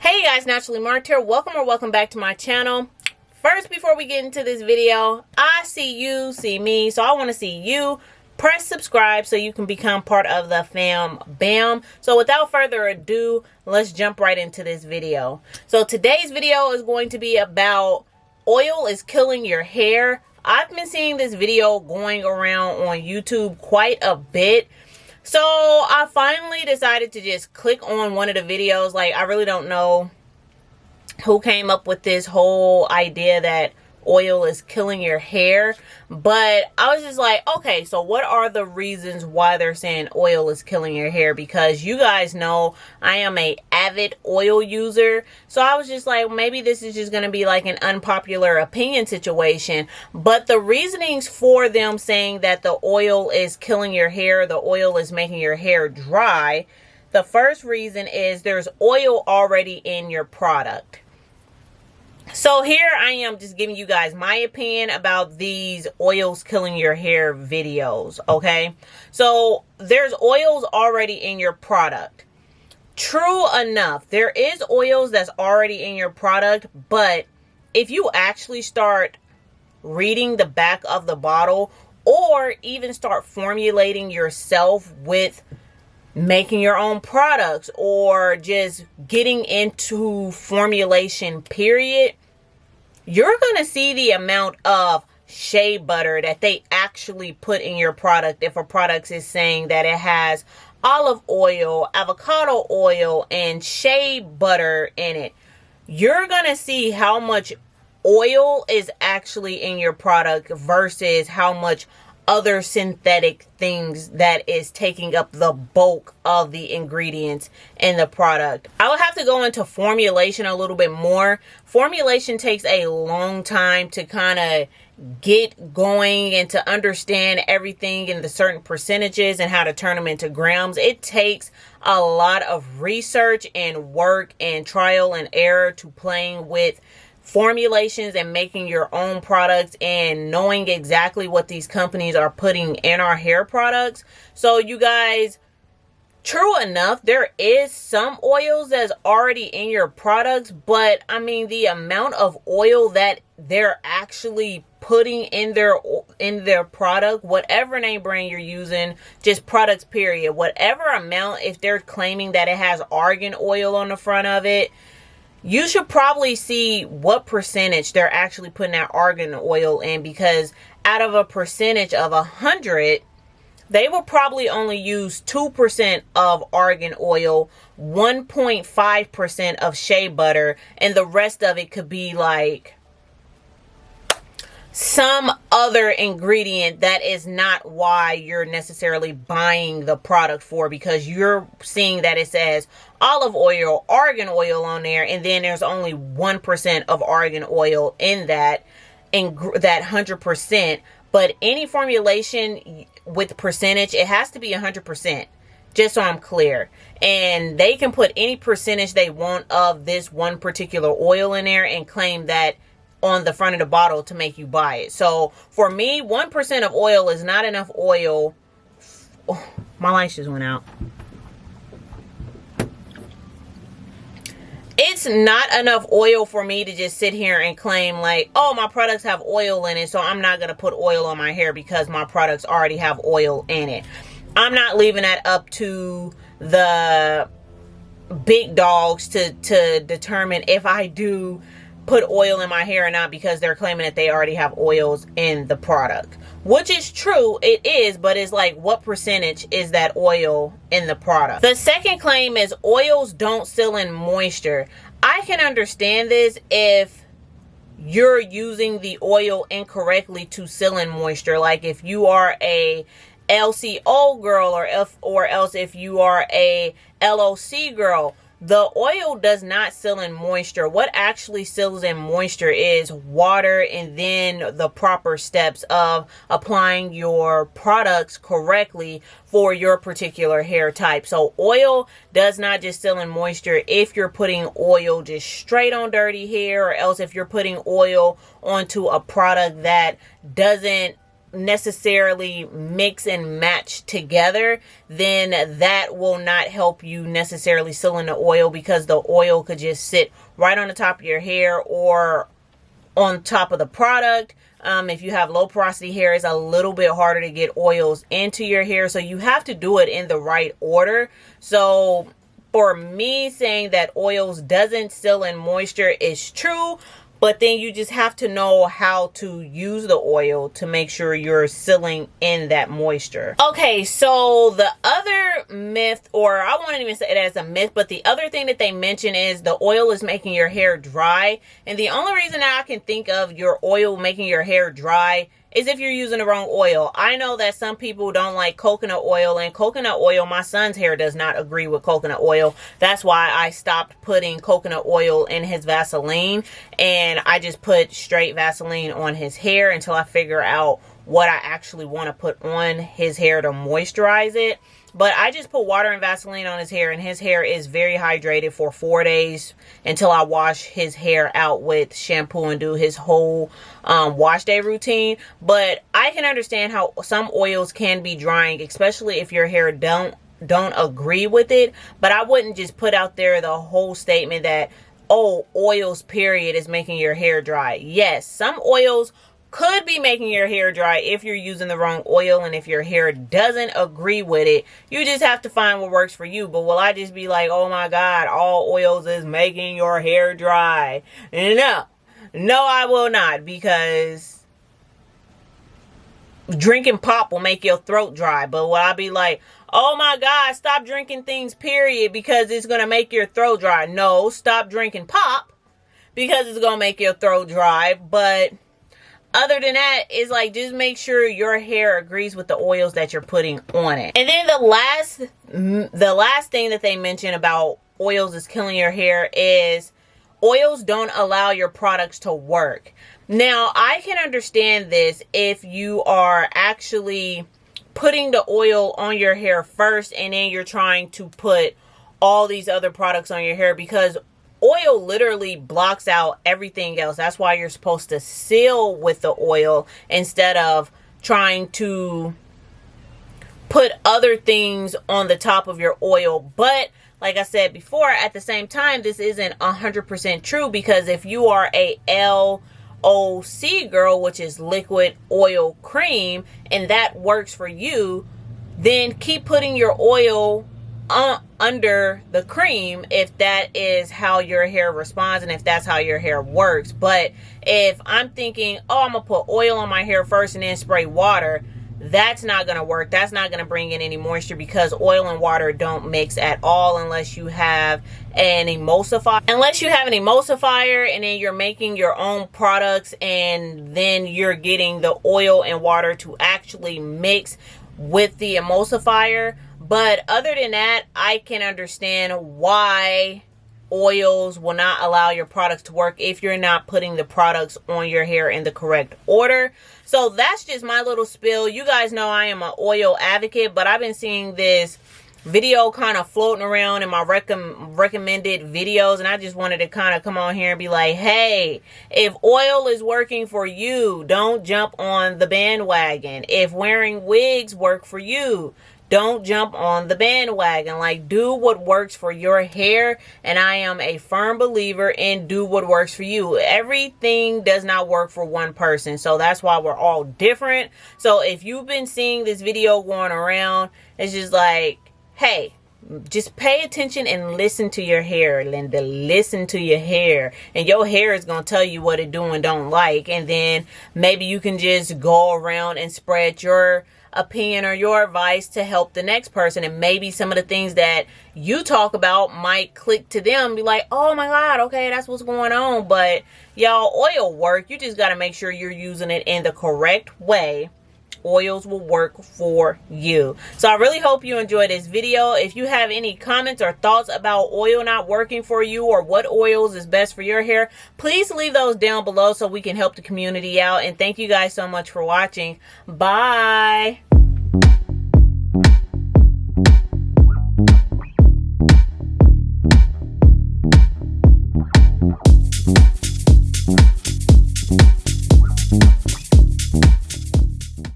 Hey guys, Naturally Marked here. Welcome back to my channel. First, before we get into this video, I see you, see me, so I want to see you. Press subscribe so you can become part of the fam bam. So without further ado, let's jump right into this video. So today's video is going to be about oil is killing your hair. I've been seeing this video going around on YouTube quite a bit. So I finally decided to just click on one of the videos. Like, I really don't know who came up with this whole idea that oil is killing your hair, but I was just like, okay, so what are the reasons why they're saying oil is killing your hair? Because you guys know I am a avid oil user, so I was just like, maybe this is just going to be like an unpopular opinion situation. But the reasonings for them saying that the oil is killing your hair, the oil is making your hair dry, the first reason is there's oil already in your product. So here I am just giving you guys my opinion about these oils killing your hair videos, okay? So there's oils already in your product. True enough, there is oils that's already in your product, but if you actually start reading the back of the bottle or even start formulating yourself with making your own products or just getting into formulation period, you're going to see the amount of shea butter that they actually put in your product. If a product is saying that it has olive oil, avocado oil, and shea butter in it, you're going to see how much oil is actually in your product versus how much other synthetic things that is taking up the bulk of the ingredients in the product. I will have to go into formulation a little bit more. Formulation takes a long time to kind of get going and to understand everything in the certain percentages and how to turn them into grams. It takes a lot of research and work and trial and error to playing with formulations and making your own products and knowing exactly what these companies are putting in our hair products. So you guys, true enough, there is some oils that's already in your products, but I mean the amount of oil that they're actually putting in their product, whatever name brand you're using, just products period, whatever amount, if they're claiming that it has argan oil on the front of it, you should probably see what percentage they're actually putting that argan oil in, because out of a percentage of 100, they will probably only use 2% of argan oil, 1.5% of shea butter, and the rest of it could be like some other ingredient that is not why you're necessarily buying the product for, because you're seeing that it says olive oil, argan oil on there, and then there's only 1% of argan oil in that 100%. But any formulation with percentage, it has to be 100%, just so I'm clear. And they can put any percentage they want of this one particular oil in there and claim that on the front of the bottle to make you buy it. So for me, 1% of oil is not enough oil. Oh, my lights just went out. It's not enough oil for me to just sit here and claim like, oh, my products have oil in it, so I'm not going to put oil on my hair because my products already have oil in it. I'm not leaving that up to the big dogs to determine if I do put oil in my hair or not, because they're claiming that they already have oils in the product, which is true, it is, but it's like, what percentage is that oil in the product? The second claim is oils don't seal in moisture. I can understand this if you're using the oil incorrectly to seal in moisture, like if you are a LCO girl or else if you are a LOC girl. The oil does not seal in moisture. What actually seals in moisture is water and then the proper steps of applying your products correctly for your particular hair type. So oil does not just seal in moisture if you're putting oil just straight on dirty hair, or else if you're putting oil onto a product that doesn't necessarily mix and match together, then that will not help you necessarily seal in the oil, because the oil could just sit right on the top of your hair or on top of the product. If you have low porosity hair, it's a little bit harder to get oils into your hair. So you have to do it in the right order. So for me, saying that oils doesn't seal in moisture is true. But then you just have to know how to use the oil to make sure you're sealing in that moisture. Okay, so the other myth, or I won't even say it as a myth, but the other thing that they mention is the oil is making your hair dry. And the only reason that I can think of your oil making your hair dry is if you're using the wrong oil. I know that some people don't like coconut oil, and coconut oil, my son's hair does not agree with coconut oil. That's why I stopped putting coconut oil in his Vaseline, and I just put straight Vaseline on his hair until I figure out what I actually want to put on his hair to moisturize it. But I just put water and Vaseline on his hair, and his hair is very hydrated for 4 days until I wash his hair out with shampoo and do his whole wash day routine. But I can understand how some oils can be drying, especially if your hair don't agree with it. But I wouldn't just put out there the whole statement that, oh, oils period is making your hair dry. Yes, some oils could be making your hair dry if you're using the wrong oil, and if your hair doesn't agree with it, you just have to find what works for you. But will I just be like, oh my God, all oils is making your hair dry? No, I will not, because drinking pop will make your throat dry. But will I be like, oh my God, stop drinking things period because it's going to make your throat dry? No, stop drinking pop because it's going to make your throat dry. But other than that, it's like, just make sure your hair agrees with the oils that you're putting on it. And then the last thing that they mention about oils is killing your hair is oils don't allow your products to work. Now, I can understand this if you are actually putting the oil on your hair first and then you're trying to put all these other products on your hair, because oil literally blocks out everything else. That's why you're supposed to seal with the oil instead of trying to put other things on the top of your oil. But like I said before, at the same time, this isn't 100% true, because if you are a LOC girl, which is liquid oil cream, and that works for you, then keep putting your oil under the cream if that is how your hair responds and if that's how your hair works. But if I'm thinking, oh, I'm gonna put oil on my hair first and then spray water, that's not gonna work. That's not gonna bring in any moisture, because oil and water don't mix at all unless you have an emulsifier. Unless you have an emulsifier and then you're making your own products and then you're getting the oil and water to actually mix with the emulsifier. But other than that, I can understand why oils will not allow your products to work if you're not putting the products on your hair in the correct order. So that's just my little spill. You guys know I am an oil advocate, but I've been seeing this video kind of floating around in my recommended videos, and I just wanted to kind of come on here and be like, hey, if oil is working for you, don't jump on the bandwagon. If wearing wigs work for you, don't jump on the bandwagon. Like, do what works for your hair. And I am a firm believer in do what works for you. Everything does not work for one person. So that's why we're all different. So if you've been seeing this video going around, it's just like, hey, just pay attention and listen to your hair, Linda. Listen to your hair. And your hair is going to tell you what it do and don't like. And then maybe you can just go around and spread your opinion or your advice to help the next person. And maybe some of the things that you talk about might click to them. Be like, oh my God, okay, that's what's going on. But y'all, oil work. You just got to make sure you're using it in the correct way. Oils will work for you. So I really hope you enjoyed this video. If you have any comments or thoughts about oil not working for you, or what oils is best for your hair, please leave those down below so we can help the community out. And thank you guys so much for watching. Bye.